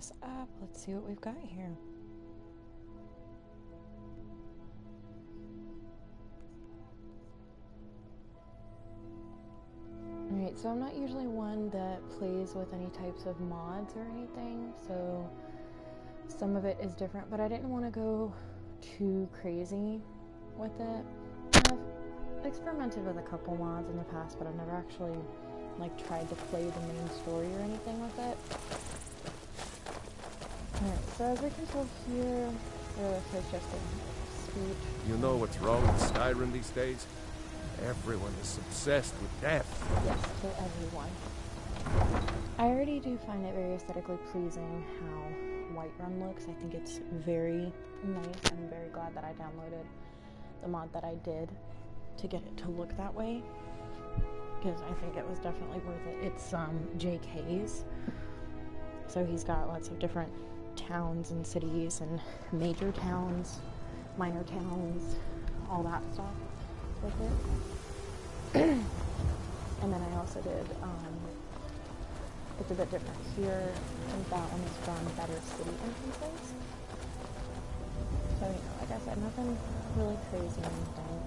this up. Let's see what we've got here. Alright, so I'm not usually one that plays with any types of mods or anything, so some of it is different, but I didn't want to go too crazy with it. I've experimented with a couple mods in the past, but I've never actually like tried to play the main story or anything with it. Alright, so as we can tell here, there's just a speech. You know what's wrong with Skyrim these days? Everyone is obsessed with death. Yes, to everyone. I already do find it very aesthetically pleasing how Whiterun looks. I think it's very nice. I'm very glad that I downloaded the mod that I did to get it to look that way, because I think it was definitely worth it. It's JK's, so he's got lots of different towns and cities and major towns, minor towns, all that stuff with it. And then I also did, it's a bit different here, and that one is from Better City Entrances. So, you know, like I said, nothing really crazy or anything.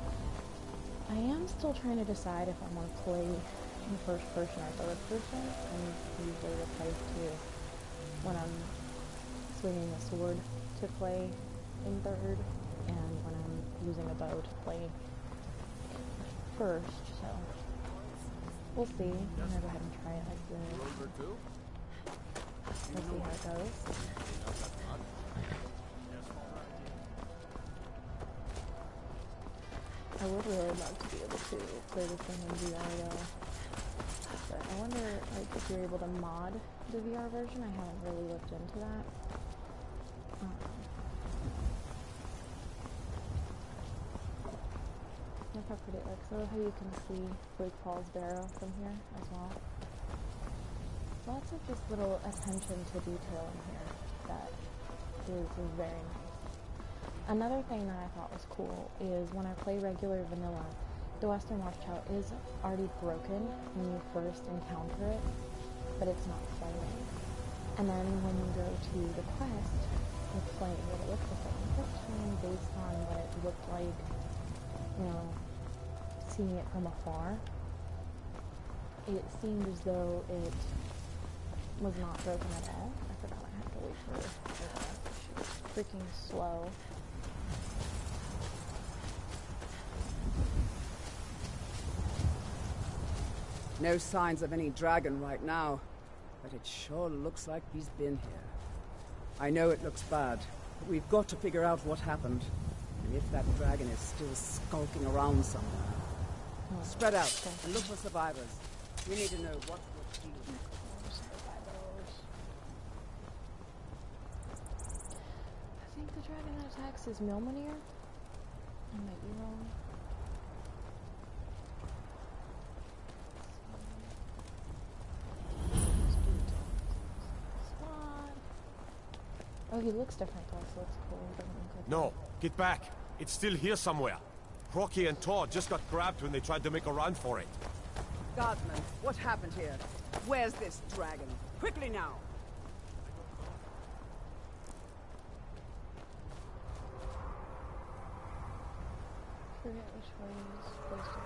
I am still trying to decide if I want to play in first person or third person. I usually replace to when I'm swinging a sword to play in third, and when I'm using a bow to play first, so we'll see. I'm gonna go ahead and try it like this. We'll see how it goes. I would really love to be able to play this thing in VR though. But I wonder like if you're able to mod the VR version. I haven't really looked into that. Look how pretty it looks. So how you can see Blake Paul's barrow from here as well. Lots of just little attention to detail in here that is very nice. Another thing that I thought was cool is when I play regular vanilla, the Western Watchtower is already broken when you first encounter it, but it's not playing. And then when you go to the quest, it's playing what it looks like. It's playing based on what it looked like, you know, seeing it from afar. It seemed as though it was not broken at all. I forgot I had to wait for her. She was freaking slow. No signs of any dragon right now, but it sure looks like he's been here. I know it looks bad, but we've got to figure out what happened, and if that dragon is still skulking around somewhere. Spread out and look for survivors. We need to know what we're dealing with. Survivors. I think the dragon that attacks is Milmanir. I might be wrong. Oh, he looks different though, so it's cool. He doesn't look like No, get back. It's still here somewhere. Rocky and Todd just got grabbed when they tried to make a run for it. Guardsman, what happened here? Where's this dragon? Quickly now! I forget which way he's supposed to go.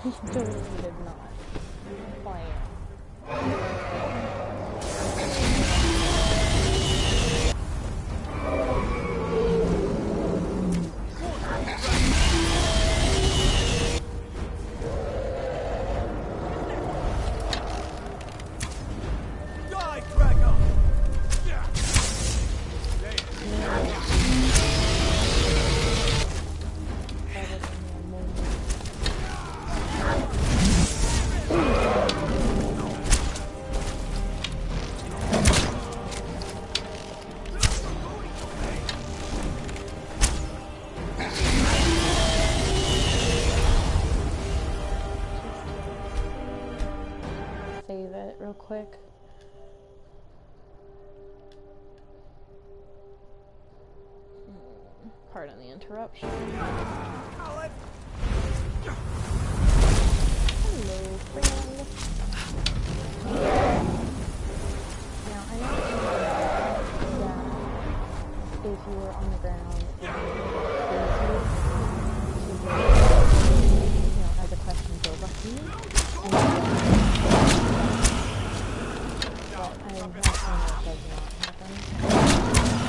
He totally did not play it. Pardon the interruption. Hello, friend. Now, I know that if you were on the ground as a question, Dovahkiin, but I have seen that does not happen.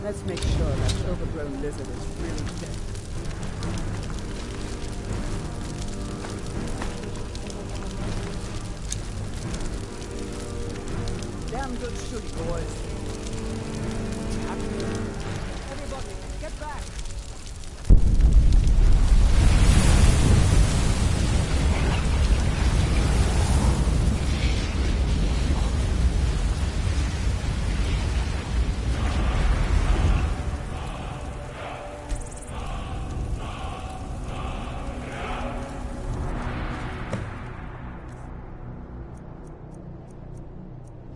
Let's make sure that overgrown lizard is really dead. Damn good shooting, boys. Everybody, get back!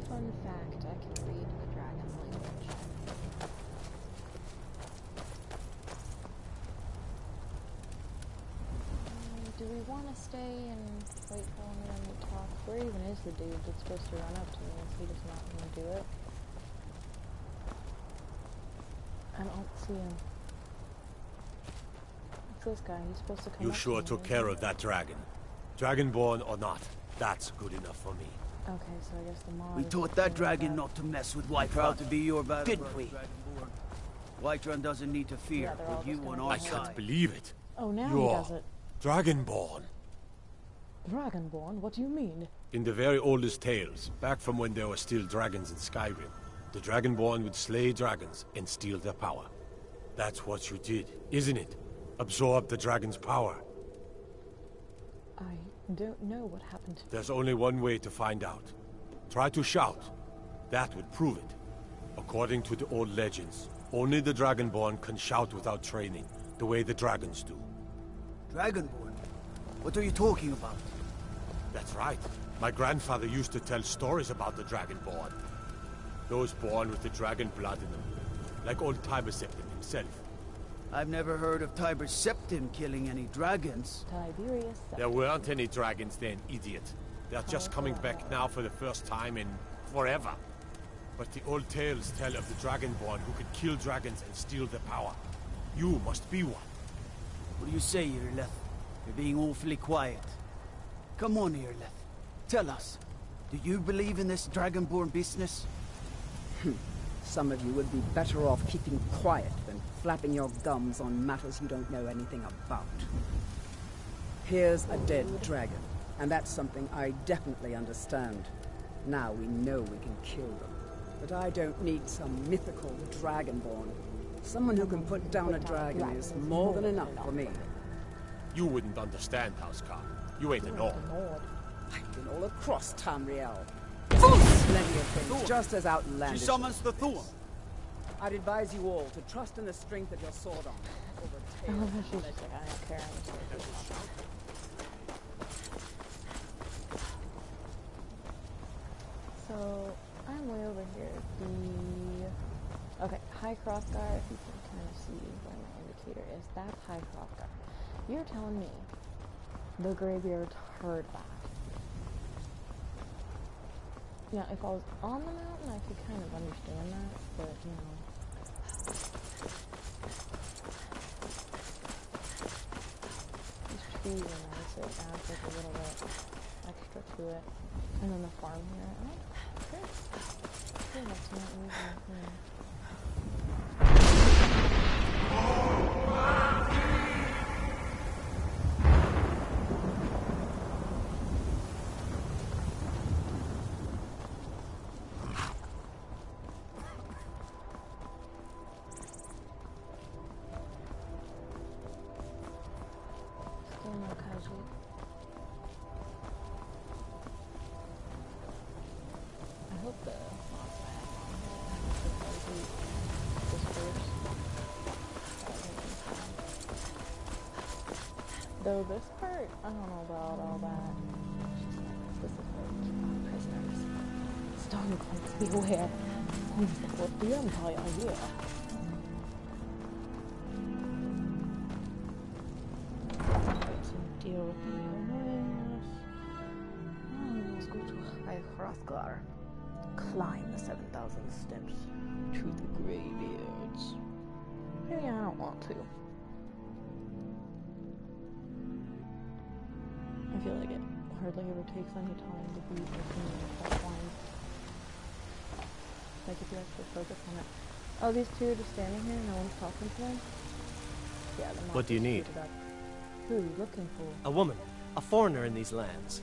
Fun fact, I can read the dragon language. Do we want to stay and wait for one of them to talk? Where even is the dude that's supposed to run up to me? Is he just not going to do it? I don't see him. It's this guy. He's supposed to come You up sure to me, took right? care of that dragon. Dragonborn or not, that's good enough for me. Okay, so I guess the mod We is taught taking that dragon that. not to mess with Whiterun. Proud to be your battle Didn't brother, we? Dragonborn. Whiterun doesn't need to fear Yeah, they're all with you just on gonna our I go can't side. believe it. Oh, now You're he does it. Dragonborn. Dragonborn? What do you mean? In the very oldest tales, back from when there were still dragons in Skyrim, the Dragonborn would slay dragons and steal their power. That's what you did, isn't it? Absorb the dragon's power. I don't know what happened to There's only one way to find out. Try to shout. That would prove it. According to the old legends, only the Dragonborn can shout without training, the way the dragons do. Dragonborn? What are you talking about? That's right. My grandfather used to tell stories about the Dragonborn. Those born with the dragon blood in them. Like old Tiber Septim himself. I've never heard of Tiber Septim killing any dragons. Tiberius. There weren't any dragons then, idiot. They're just coming back now for the first time in forever. But the old tales tell of the Dragonborn who could kill dragons and steal their power. You must be one. What do you say, Irleth? You're being awfully quiet. Come on, Irleth. Tell us. Do you believe in this Dragonborn business? Some of you would be better off keeping quiet than flapping your gums on matters you don't know anything about. Here's a dead dragon, and that's something I definitely understand. Now we know we can kill them. But I don't need some mythical dragonborn. Someone who can put down a dragon is more than enough for me. You wouldn't understand, Housecarl. You ain't a Nord. I've been all across Tamriel. Plenty of things just as outlandish. She summons the Thorn. I'd advise you all to trust in the strength of your sword arm over I love how tales. she's just like, I don't care. I'm just gonna do it. So, I'm way over here. Okay, High Crossguard, if you can kind of see where my indicator is, that's High Crossguard. You're telling me the graveyard's heard that. Now, if I was on the mountain, I could kind of understand that, but, you know. These trees are nice, it adds like a little bit extra to it. And then the farm here, oh, good. Good, that's not easy. Still no Kaji. I hope the mods I have on here Though this part, I don't know about all that. This is where we keep our prisoners. Stormcloaks, beware. We support the Empire here. Some deal with people annoying us. Let's go to High Hrothgar. Climb the 7,000 steps to the Greybeards. Maybe I don't want to. I feel like it hardly ever takes any time to be working in the plot line. Like if you actually focus on it. Oh, these two are just standing here and no one's talking to them? Yeah, they're not. What do you need? Who are you looking for? A woman. A foreigner in these lands.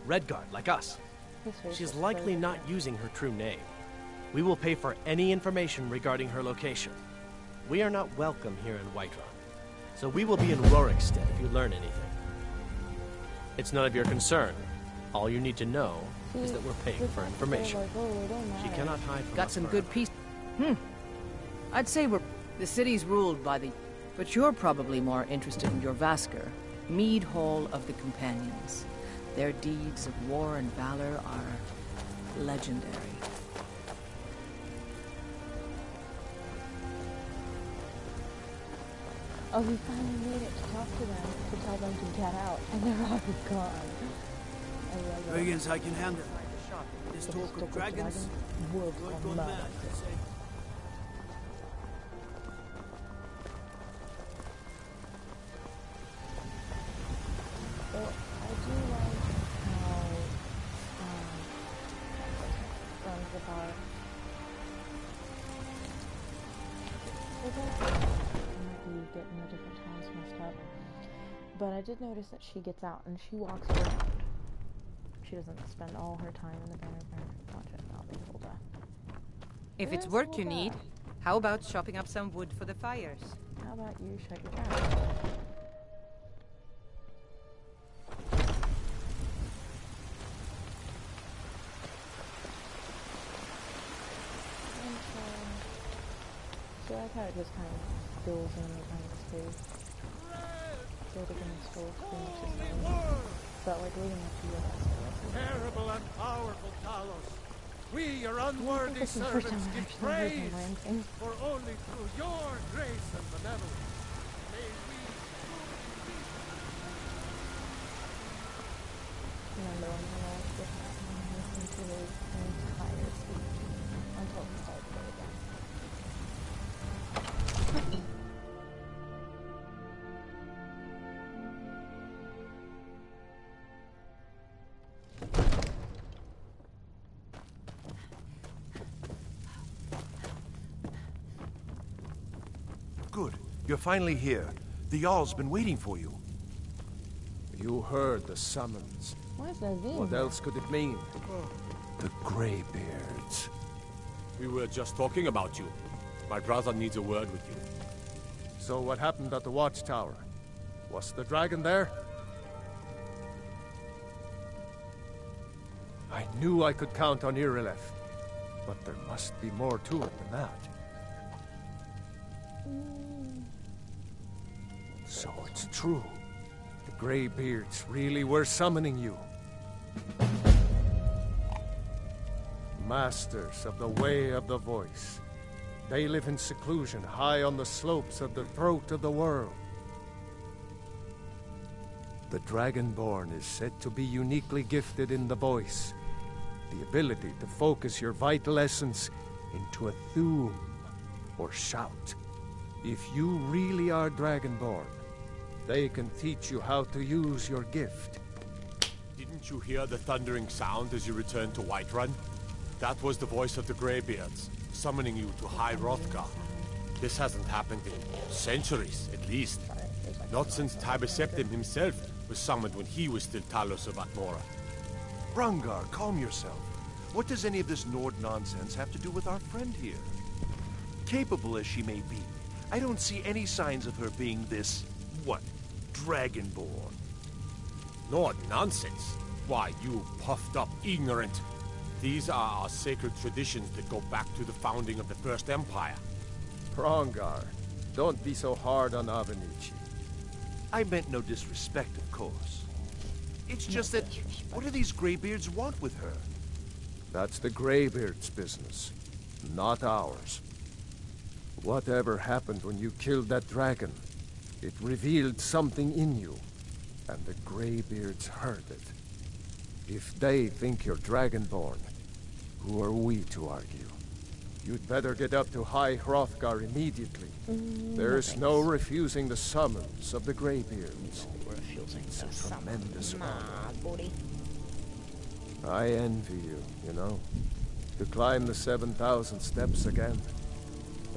Redguard, like us. She's likely not using her true name. We will pay for any information regarding her location. We are not welcome here in Whiterun, so we will be in Rorikstead if you learn anything. It's none of your concern. All you need to know is that we're paying for information. She cannot hide from Got us some forever. good peace. I'd say the city's ruled by the... But you're probably more interested in your Vasker, Mead Hall of the Companions. Their deeds of war and valor are legendary. Oh, we finally made it to talk to them, to tell them to get out, and they're already gone. I love it. Brigands I can handle. This talk of dragons, Wolves you're are gone mad. mad, I say. Well, I do like how runs the bar. I might be getting the different times messed up. But I did notice that she gets out and she walks around. She doesn't spend all her time in the banner barn. Watch it, I'll be Hilda. If it's Yes, work you Hilda. need, how about chopping up some wood for the fires? How about you shut your mouth? So I thought it just kind of fills in the blank space. Build against full pretty much the same. But like leading up to your last Terrible and powerful Talos. We, your unworthy this is the first time servants, I've give actually heard praise, my land thing. for only through your grace and benevolence may we Remember when the last did that and I listened to his entire speech until he started it again. Good. You're finally here. The Jarl's been waiting for you. You heard the summons. Why is Nazim What here? else could it mean? The Greybeards. We were just talking about you. My brother needs a word with you. So what happened at the Watchtower? Was the dragon there? I knew I could count on Irileth, but there must be more to it than that. So it's true. The Greybeards really were summoning you. Masters of the Way of the Voice. They live in seclusion high on the slopes of the throat of the world. The Dragonborn is said to be uniquely gifted in the voice. The ability to focus your vital essence into a thum, or shout. If you really are Dragonborn, they can teach you how to use your gift. Didn't you hear the thundering sound as you returned to Whiterun? That was the voice of the Greybeards, summoning you to High Hrothgar. This hasn't happened in centuries, at least. Not since Tiber Septim himself was summoned when he was still Talos of Atmora. Rangar, calm yourself. What does any of this Nord nonsense have to do with our friend here? Capable as she may be, I don't see any signs of her being this, what, Dragonborn. Nord nonsense? Why, you puffed up ignorant. These are our sacred traditions that go back to the founding of the First Empire. Prongar, don't be so hard on Avenici. I meant no disrespect, of course. It's just that, what do these Greybeards want with her? That's the Greybeards' business, not ours. Whatever happened when you killed that dragon, it revealed something in you, and the Greybeards heard it. If they think you're Dragonborn, who are we to argue? You'd better get up to High Hrothgar immediately. There's no refusing the summons of the Greybeards. It's a tremendous honor. I envy you, you know. To climb the 7,000 steps again.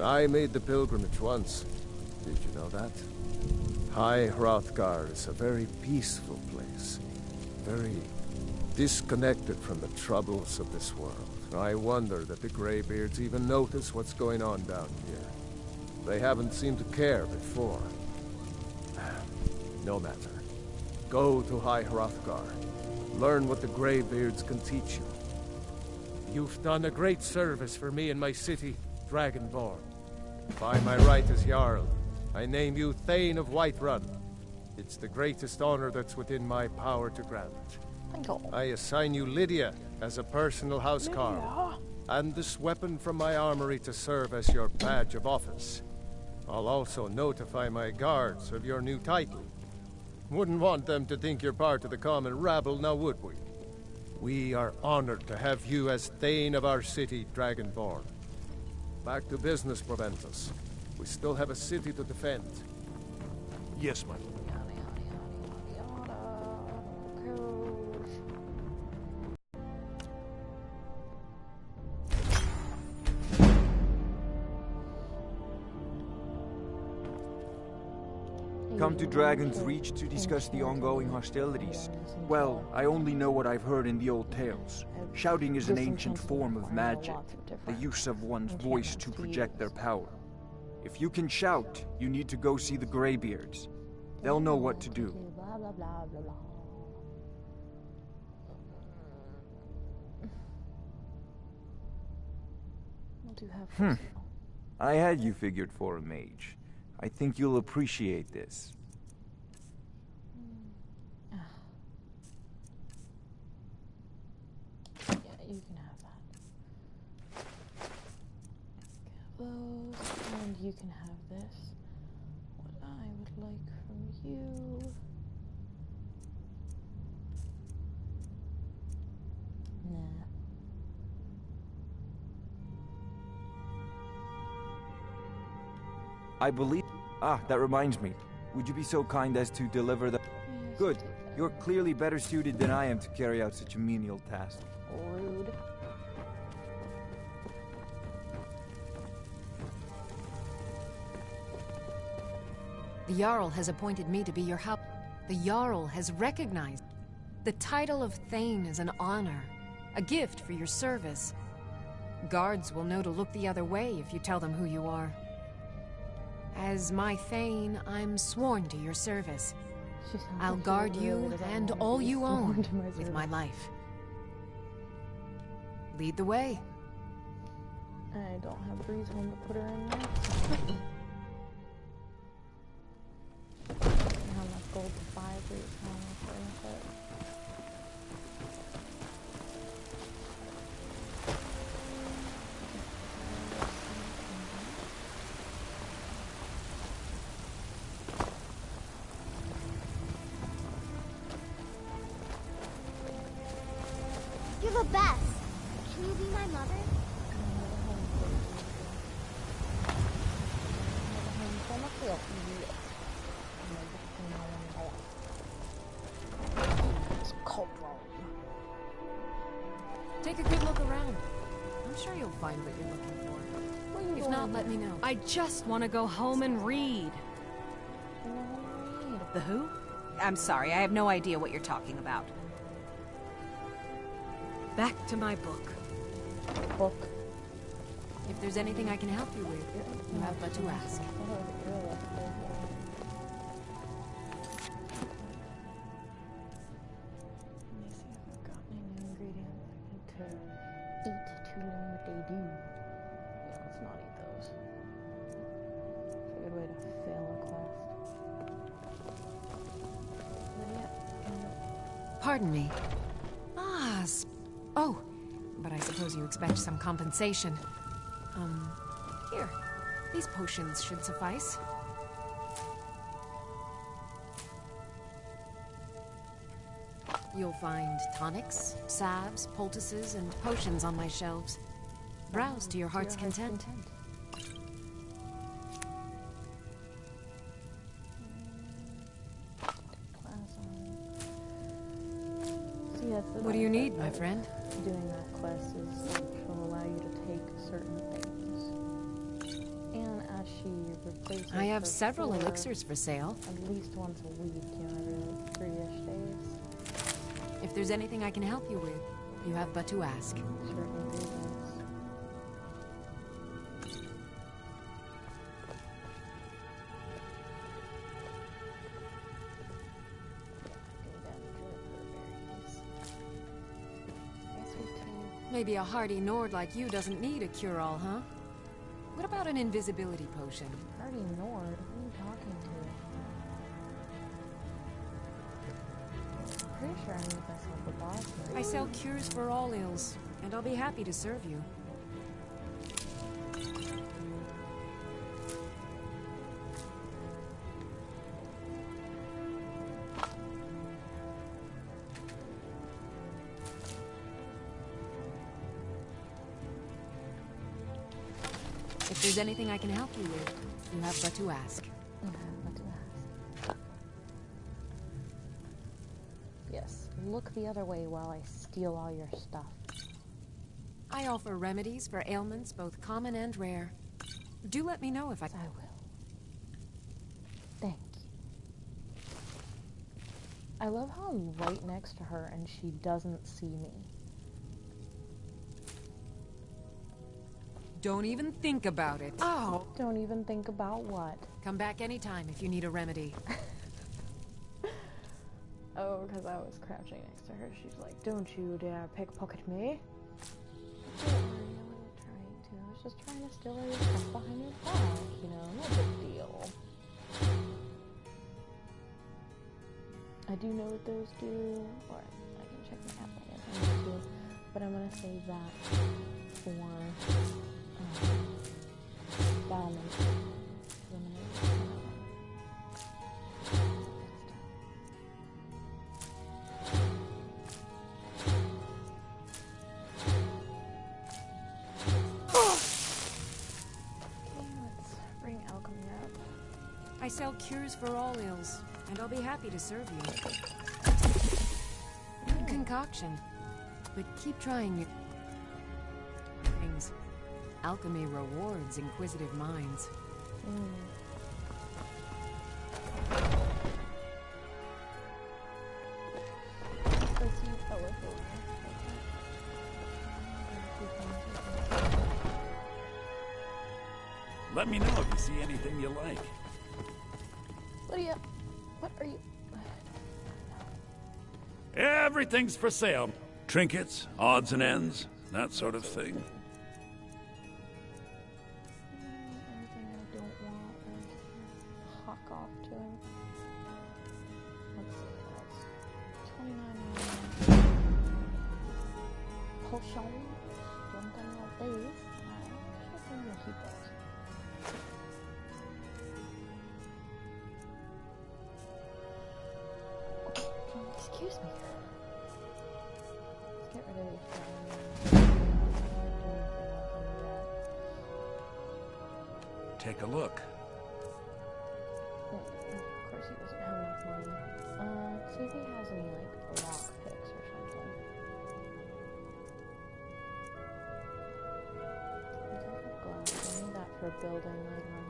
I made the pilgrimage once. Did you know that? High Hrothgar is a very peaceful place. Very disconnected from the troubles of this world. I wonder that the Greybeards even notice what's going on down here. They haven't seemed to care before. No matter. Go to High Hrothgar. Learn what the Greybeards can teach you. You've done a great service for me and my city, Dragonborn. By my right as Jarl, I name you Thane of Whiterun. It's the greatest honor that's within my power to grant. I assign you Lydia as a personal housecarl, and this weapon from my armory to serve as your badge of office. I'll also notify my guards of your new title. Wouldn't want them to think you're part of the common rabble, now would we? We are honored to have you as Thane of our city, Dragonborn. Back to business, Proventus. We still have a city to defend. Yes, my lord. Come to Dragon's Reach to discuss the ongoing hostilities. Well, I only know what I've heard in the old tales. Shouting is an ancient form of magic, the use of one's voice to project their power. If you can shout, you need to go see the Greybeards. They'll know what to do. I had you figured for a mage. I think you'll appreciate this. Yeah, you can have that. Those, and you can have this. What I would like from you. Nah. I believe... Ah, that reminds me. Would you be so kind as to deliver the... Good. You're clearly better suited than I am to carry out such a menial task. Rude. The Jarl has appointed me to be your help. The Jarl has recognized the title of Thane is an honor, a gift for your service. Guards will know to look the other way if you tell them who you are. As my Thane, I'm sworn to your service. I'll guard you and all you own with my life. Lead the way. I don't have reason to put her in there. I have enough gold to buy for each time. You're the best. Can you be my mother? Take a good look around. I'm sure you'll find what you're looking for. If not, let me know. I just want to go home and read. The who? I'm sorry, I have no idea what you're talking about. Back to my book. Book. If there's anything I can help you with, you have but to ask. Pardon me. Oh, but I suppose you expect some compensation. Here. These potions should suffice. You'll find tonics, salves, poultices, and potions on my shelves. Browse to your heart's content. What do you need, my friend? Doing that quest will allow you to take certain things. And as she replaces I have several elixirs for sale. At least once a week, every 3-ish days. If there's anything I can help you with, you have but to ask. Certain ingredients. Maybe a hardy Nord like you doesn't need a cure-all, huh? What about an invisibility potion? Hardy Nord? Who are you talking to? I'm pretty sure I need myself a boss. I sell cures for all ills, and I'll be happy to serve you. If there's anything I can help you with, you have but to ask. Yes, look the other way while I steal all your stuff. I offer remedies for ailments both common and rare. Do let me know if I will. Thank you. I love how I'm right next to her and she doesn't see me. Don't even think about it. Oh! Don't even think about what? Come back anytime if you need a remedy. Oh, because I was crouching next to her. She's like, don't you dare pickpocket me. Don't worry, I wasn't trying to. I was just trying to steal all your stuff behind your back, no big deal. I do know what those do, or I can check my app if I need to, but I'm going to save that for Bauman. I sell cures for all ills, and I'll be happy to serve you. Good concoction, but keep trying new things. Alchemy rewards inquisitive minds. Let me know if you see anything you like. Lydia, what are you... Everything's for sale. Trinkets, odds and ends, that sort of thing. Anything I don't want, I hawk off to him. Let's see, that's $29. Potion. Don't got no base. I'm just gonna keep those. Excuse me. Let's get rid of these. Take a look. Of course he doesn't have enough money. See if he has any, like, lock picks or something. He's out of glass. I need that for building later on.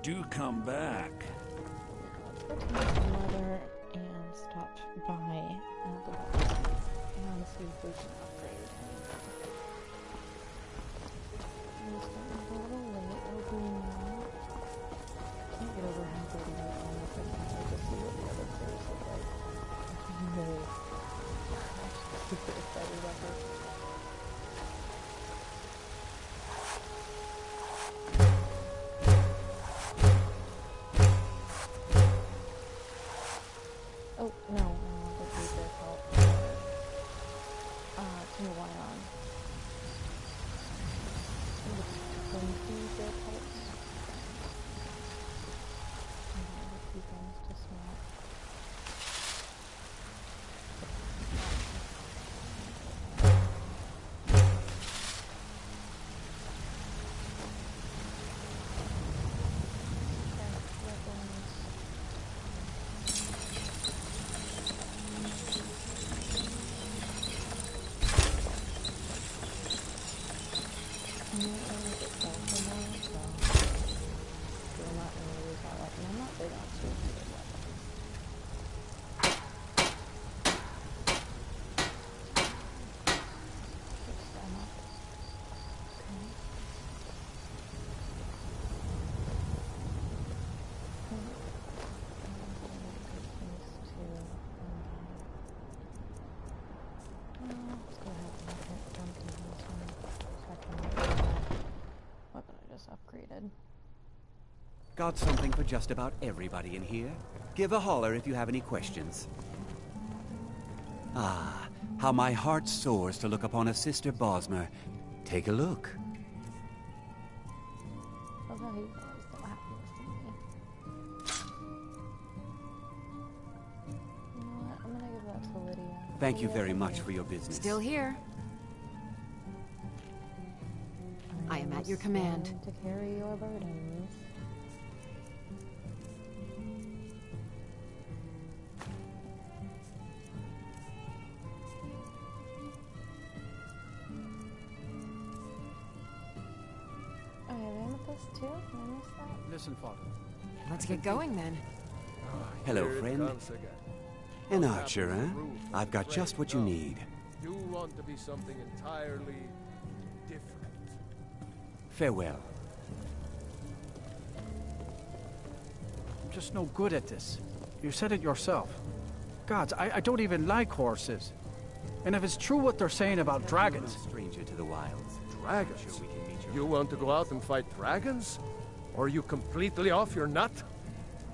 Do come back. Let's go to my mother and stop by the box and see if we can upgrade anything. It's getting a little late. It'll be now. Can't get over how dirty my phone is right now. I just see what the other players look like. I'm super excited about this. Oh, no, I don't want to use their help. Turn the wire on. Going to use their help. A few things to smell. Upgraded. Got something for just about everybody in here. Give a holler if you have any questions. Ah, how my heart soars to look upon a Sister Bosmer. Take a look. Love how he always so happy to see me. You know what? I'm gonna give that to Lydia. Thank you very much for your business. Still here. I am at your command. To carry your burdens. Oh, I have amethyst too? Did I miss that? Listen, Father. Let's get going then. Hello, friend. An archer, huh? I've got just what you need. You want to be something entirely different. Farewell. I'm just no good at this. You said it yourself. Gods, I don't even like horses. And if it's true what they're saying about dragons... Stranger to the wilds. Dragons? You want to go out and fight dragons? Or are you completely off your nut?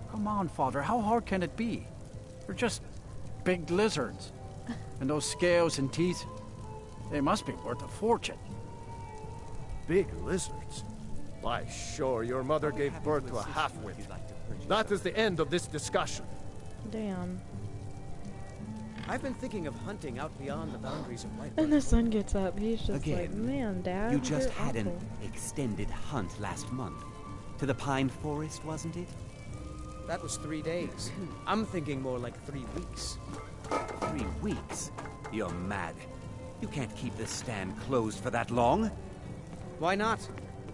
Come on, Father, how hard can it be? They're just big lizards. And those scales and teeth, they must be worth a fortune. Big lizards? Why, sure, your mother gave birth to a half-wit. That is the end of this discussion. Damn. I've been thinking of hunting out beyond the boundaries of White. And the sun gets up. He's just Again, like, man, Dad, you just you're had awful. an extended hunt last month. To the Pine Forest, wasn't it? That was 3 days. I'm thinking more like 3 weeks. 3 weeks? You're mad. You can't keep this stand closed for that long. Why not?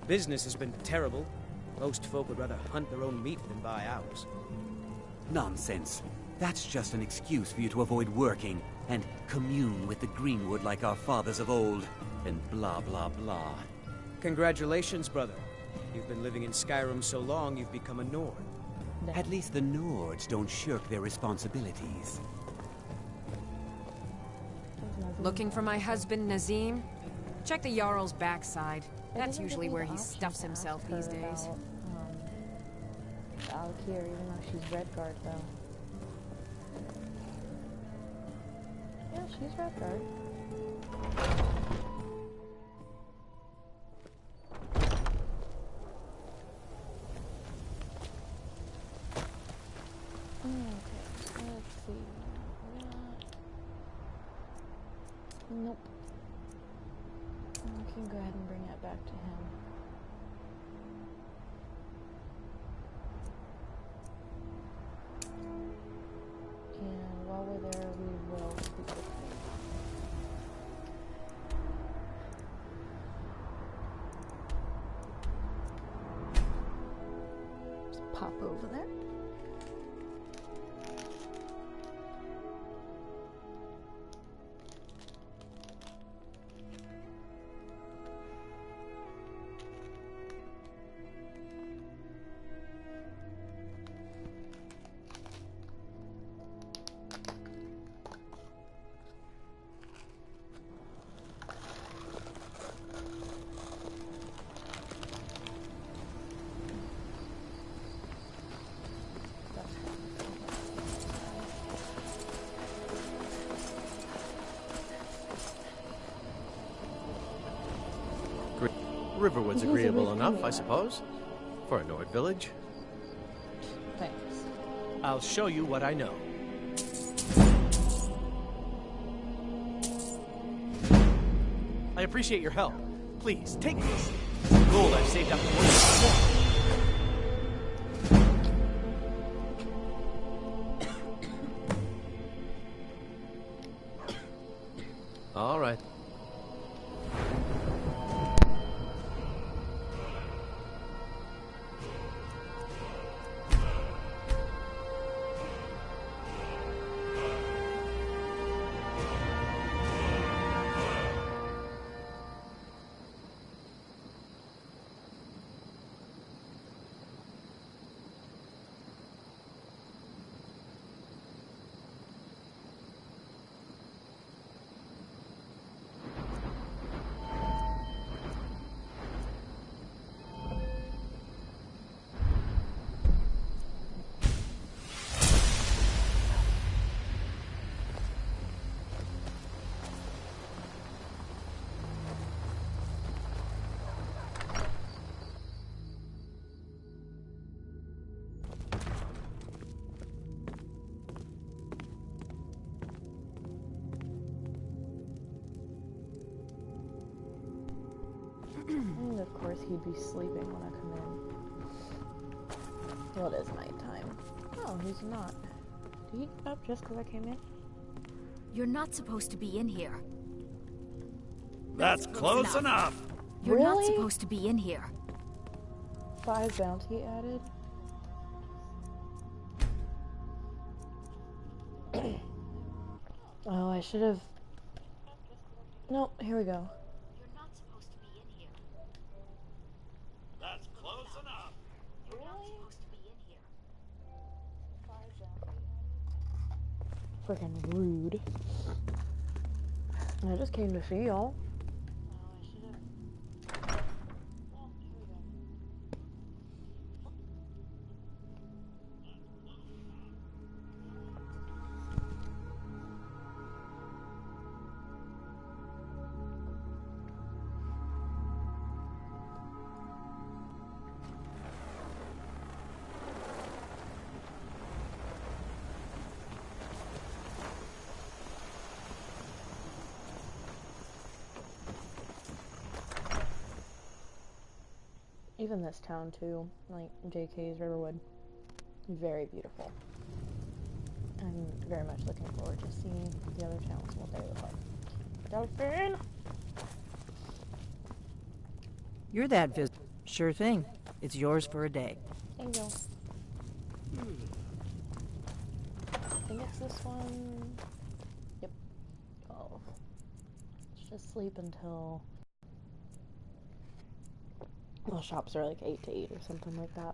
Business has been terrible. Most folk would rather hunt their own meat than buy ours. Nonsense. That's just an excuse for you to avoid working and commune with the greenwood like our fathers of old, and blah, blah, blah. Congratulations, brother. You've been living in Skyrim so long, you've become a Nord. At least the Nords don't shirk their responsibilities. Looking for my husband, Nazim? Check the Jarl's backside. That's usually where he stuffs himself these days. Dovahkiin, even though she's Redguard, though. Yeah, she's Redguard. Okay, let's see. Nope. We can go ahead and bring it back to him. And while we're there, we will speak with him. Just pop over there. Riverwood's agreeable enough, I suppose, for a Nord village. Thanks. I'll show you what I know. I appreciate your help. Please, take this. Gold I've saved up for all right. And of course he'd be sleeping when I come in. Well, it is nighttime. Oh, he's not. Did he get up just because I came in? You're not supposed to be in here. That's close enough. You're Really? not supposed to be in here. 5 bounty added. Oh, I should have. Nope, here we go. You're not supposed to be in here. That's close enough. You're not supposed to be in here. Freaking rude. I just came to see y'all. Even this town too, like JK's Riverwood, very beautiful. I'm very much looking forward to seeing the other towns and what they look like. Dovahkiin! You're that Sure thing. It's yours for a day. Thank you. I think it's this one. Yep. 12. Let's just sleep until... Well, shops are like 8 to 8 or something like that.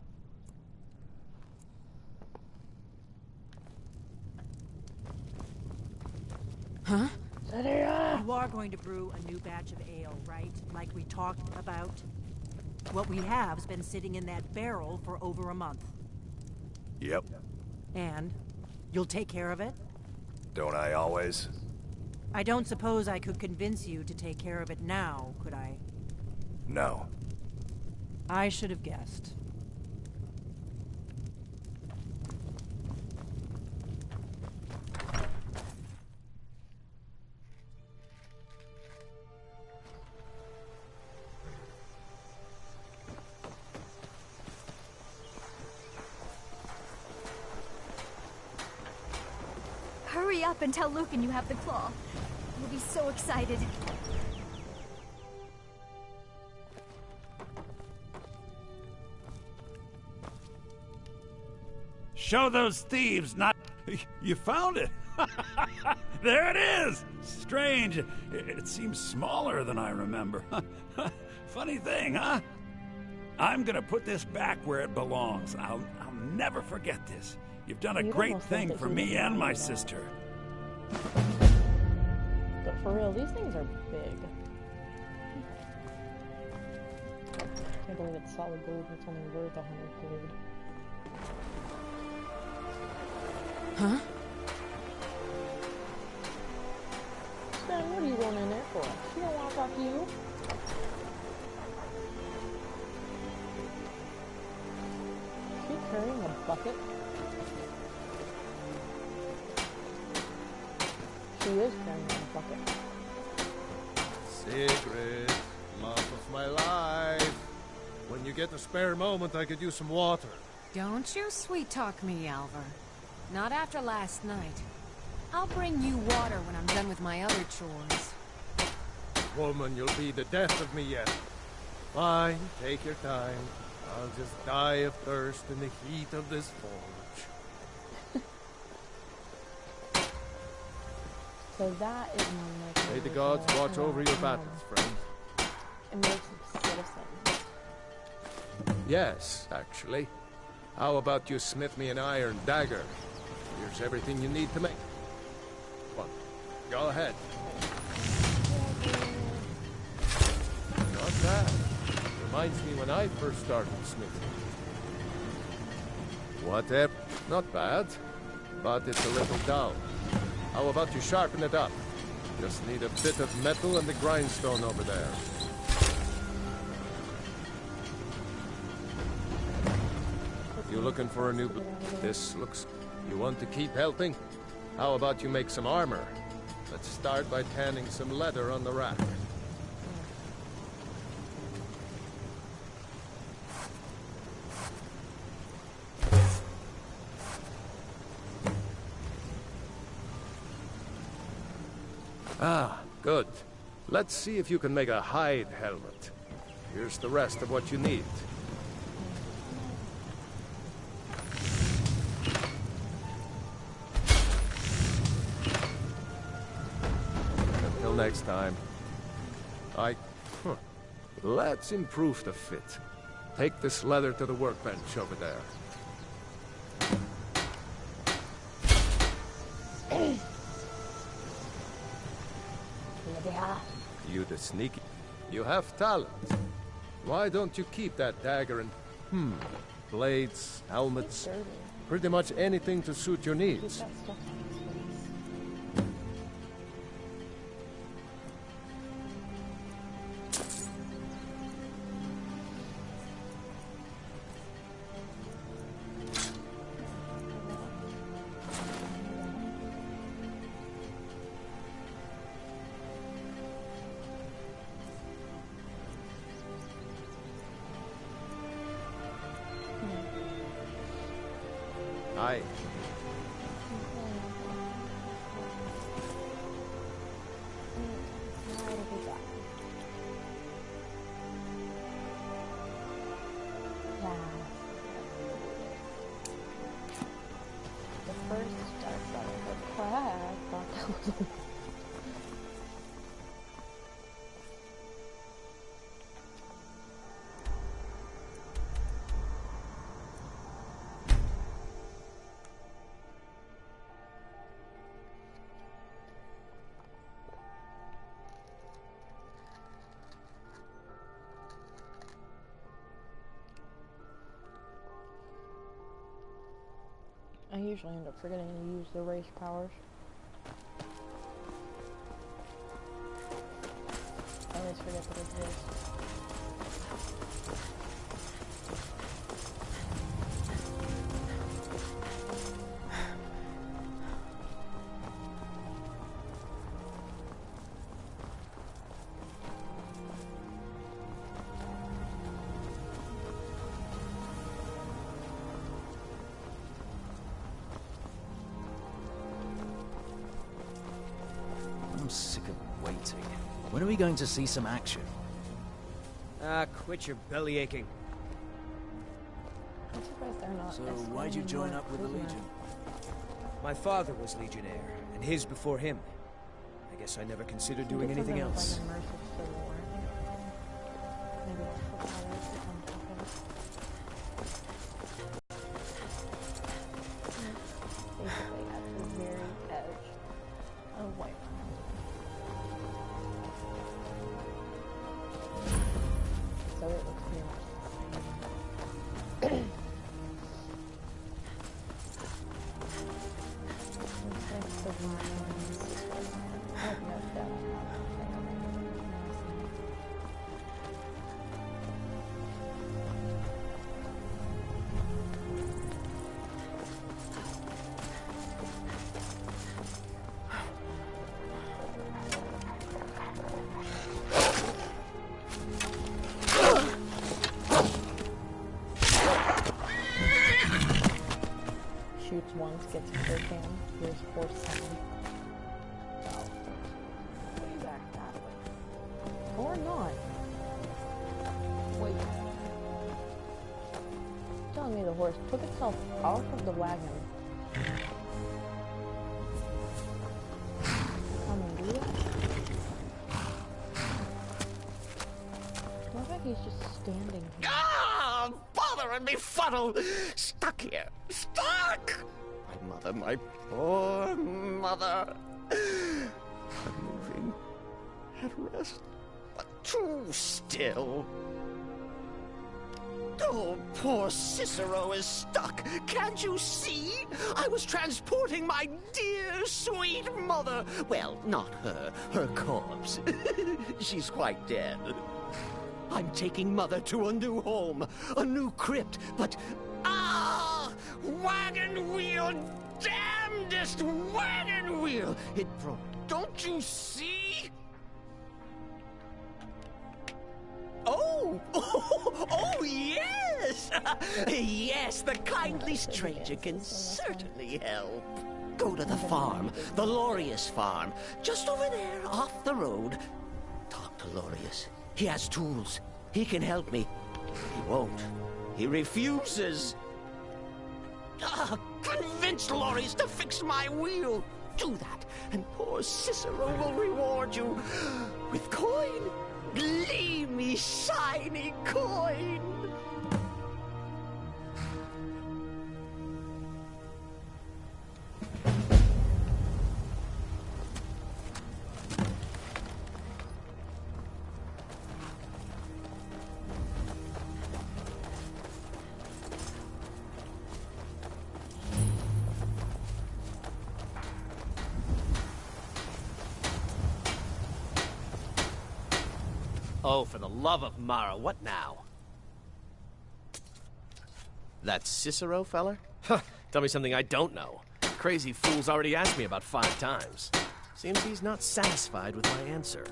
Huh? You are going to brew a new batch of ale, right? Like we talked about? What we have's been sitting in that barrel for over a month. Yep. And? You'll take care of it? Don't I always? I don't suppose I could convince you to take care of it now, could I? No. I should have guessed. Hurry up and tell Lucan you have the claw. He'll be so excited. Show those thieves not... You found it! There it is! Strange. It seems smaller than I remember. Funny thing, huh? I'm gonna put this back where it belongs. I'll never forget this. You've done a great thing for me and my sister. But for real, these things are big. I can't believe it's solid gold and it's only worth 100 gold. Huh? Ben, what are you going in there for? She don't want to talk to you. carrying a bucket? She is carrying a bucket. Sigrid, love of my life. When you get a spare moment, I could use some water. Don't you sweet-talk me, Alvar. Not after last night. I'll bring you water when I'm done with my other chores. Woman, you'll be the death of me yet. Fine, take your time. I'll just die of thirst in the heat of this forge. So that is my May the gods watch over your battles, friend. Emergency citizen. Yes, actually. How about you smith me an iron dagger? Here's everything you need to make. Well, go ahead. Not bad. Reminds me when I first started smithing. Whatever. Not bad, but it's a little dull. How about you sharpen it up? Just need a bit of metal and the grindstone over there. You looking for a new... This looks... You want to keep helping? How about you make some armor? Let's start by tanning some leather on the rack. Ah, good. Let's see if you can make a hide helmet. Here's the rest of what you need. Until next time. Let's improve the fit. Take this leather to the workbench over there. You the sneaky. You have talent. Why don't you keep that dagger and... blades, helmets, pretty much anything to suit your needs. Aye. The first dark brotherhood flag thought that was... I usually end up forgetting to use the race powers. I always forget that it exists. I'm sick of waiting. When are we going to see some action? Quit your belly aching. I'm surprised they're not. So why'd you join up with the Legion? My father was Legionnaire, and his before him. I guess I never considered doing anything else. Basically at the very edge of White. So it looks pretty much the same. Looks like the lines. Oh, no, that's not the thing. shoots once, gets a kill cam. Here's horse sound. Way back that way. Or not. Wait. Telling me the horse took itself off of the wagon. Come and do that? Looks like he's just standing here. Ah! Bother and befuddle! Stuck here! Stuck! My mother, my poor mother. Unmoving. At rest. But too still. Oh, poor Cicero is stuck. Can't you see? I was transporting my dear, sweet mother. Well, not her. Her corpse. She's quite dead. I'm taking Mother to a new home, a new crypt, but... Ah! Wagon wheel! Damnedest wagon wheel! It broke. Don't you see? Oh! Oh, yes! Yes, the kindly stranger can certainly help. Go to the farm, the Lorius farm, just over there, off the road. Talk to Lorius. He has tools. He can help me. He won't. He refuses. Convince Lorius to fix my wheel. Do that, and poor Cicero will reward you with coin. Gleamy, shiny coin. Oh, for the love of Mara, what now? That Cicero feller? Huh, tell me something I don't know. Crazy fool's already asked me about 5 times. Seems he's not satisfied with my answer.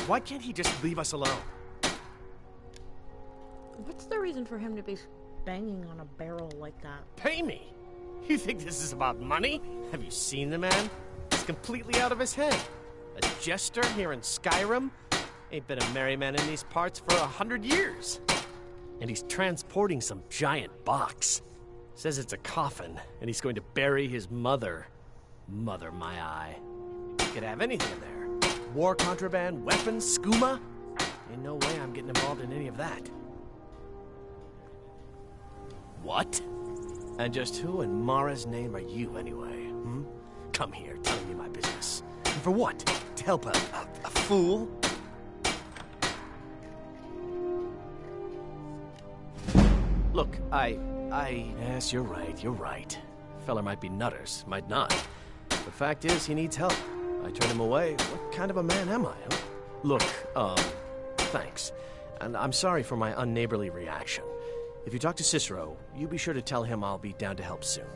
Why can't he just leave us alone? What's the reason for him to be banging on a barrel like that? Pay me? You think this is about money? Have you seen the man? He's completely out of his head. A jester here in Skyrim? Ain't been a merry man in these parts for 100 years. And he's transporting some giant box. Says it's a coffin, and he's going to bury his mother. Mother, my eye. He could have anything in there. War contraband, weapons, skooma. Ain't no way I'm getting involved in any of that. What? And just who in Mara's name are you, anyway? Hmm? Come here, telling me my business. And for what? To help a fool? Look, yes, you're right. Feller might be nutters, might not. The fact is, he needs help. I turn him away. What kind of a man am I, huh? Look, thanks. And I'm sorry for my unneighborly reaction. If you talk to Cicero, you be sure to tell him I'll be down to help soon.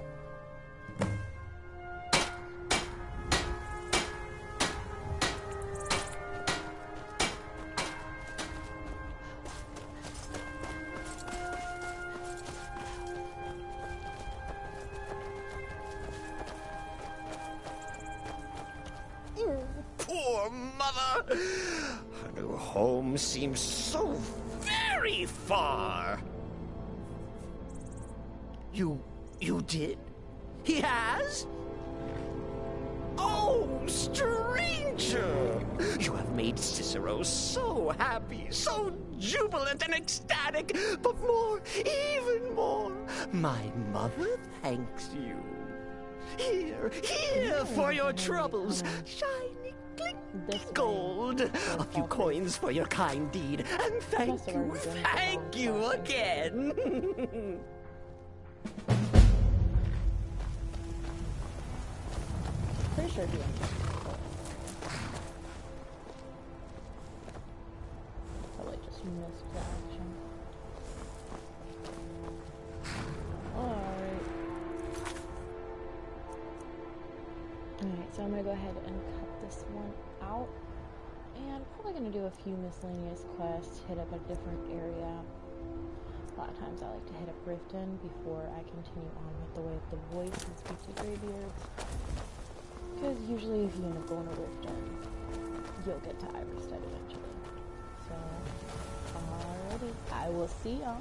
Poor mother! Her new home seems so very far. You did? He has? Oh, stranger! You have made Cicero so happy, so jubilant and ecstatic, but more, even more, my mother thanks you. Here for your troubles, shiny clink gold. A few coins for your kind deed, and thank you again. Pretty sure he probably just missed the action. Alright, so I'm gonna go ahead and cut this one out. And probably gonna do a few miscellaneous quests, hit up a different area. lot of times I like to hit up Riften before I continue on with the Way of the Voice and speak to Greybeards. Because usually if you end up going to Riften, you'll get to Iverstead eventually. So, alrighty, I will see y'all